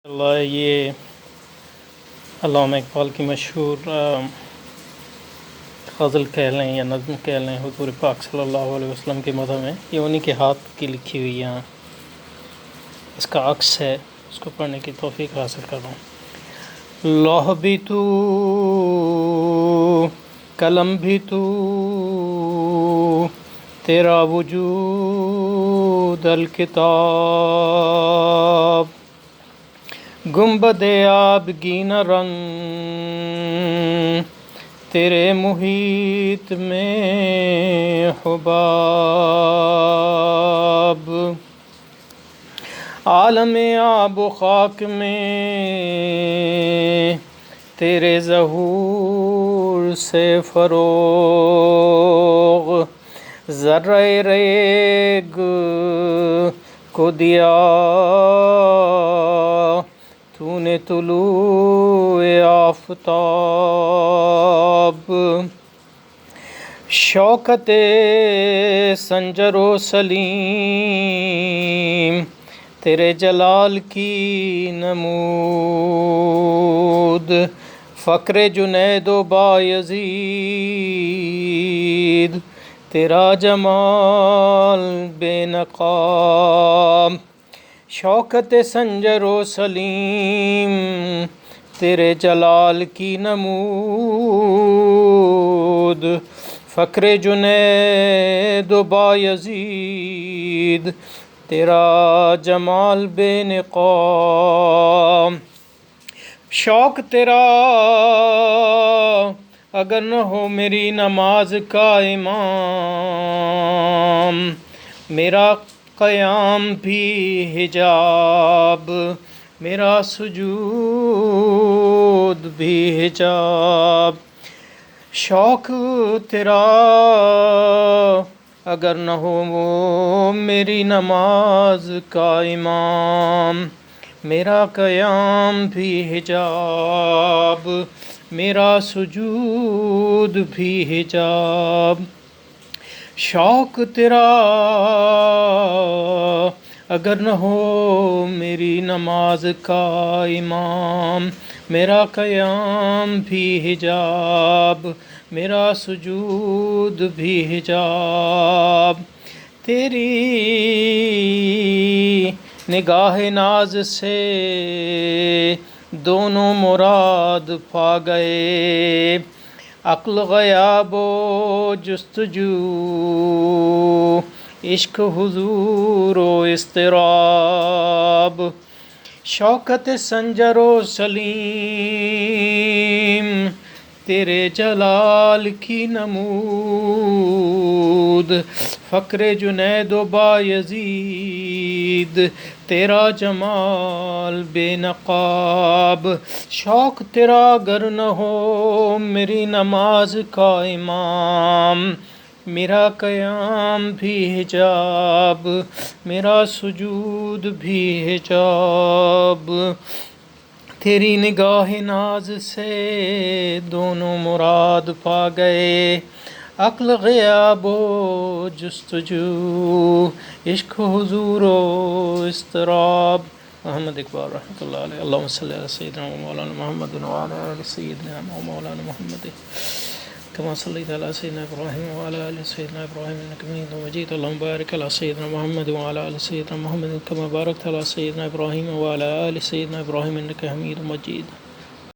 اللہ یہ علامہ اقبال کی مشہور غزل کہہ لیں یا نظم کہہ لیں حضور پاک صلی اللہ علیہ وسلم کے مدح میں، یہ انہی کے ہاتھ کی لکھی ہوئی یہاں اس کا عکس ہے، اس کو پڑھنے کی توفیق حاصل کر رہا ہوں۔ لوح بھی تو، قلم بھی تو، تیرا وجود الکتاب، گنبد آبگین رنگ تیرے محیط میں حباب، عالم آب و خاک میں تیرے ظہور سے فروغ، ذرہ ریگ کو دیا تو نے طلوع آفتاب، شوکت سنجر و سلیم تیرے جلال کی نمود، فقر جنید و بایزید تیرا جمال بے نقاب، شوکت سنجر و سلیم تیرے جلال کی نمود، فقر جنید و بایزید تیرا جمال بے نقاب، شوق تیرا اگر نہ ہو میری نماز کا امام، میرا قیام بھی حجاب، میرا سجود بھی حجاب، شوق تیرا اگر نہ ہو میری نماز کا امام، میرا قیام بھی حجاب، میرا سجود بھی حجاب، شوق تیرا اگر نہ ہو میری نماز کا امام، میرا قیام بھی حجاب، میرا سجود بھی حجاب، تیری نگاہ ناز سے دونوں مراد پا گئے، عقل غیاب و جستجو، عشق حضور و اضطراب، شوکت سنجر و سلیم تیرے جلال کی نمود، فقر جنید و بایزید تیرا جمال بے نقاب، شوق تیرا گر نہ ہو میری نماز کا امام، میرا قیام بھی حجاب، میرا سجود بھی حجاب، تیری نگاہ ناز سے دونوں مراد پا گئے، عقل غیاب و جستجو، عشق حضور و اضطراب۔ محمد اقبال رحمۃ اللہ علیہ۔ اللہم صلی علی سیدنا و مولانا محمد وعلی آل سیدنا و مولانا محمد كما صليت على سيدنا إبراهيم وعلى آل سيدنا إبراهيم إنك حميد مجيد، اللهم بارك على سيدنا محمد وعلى آل سيدنا محمد كما باركت على سيدنا إبراهيم وعلى آل سيدنا إبراهيم إنك حميد مجيد۔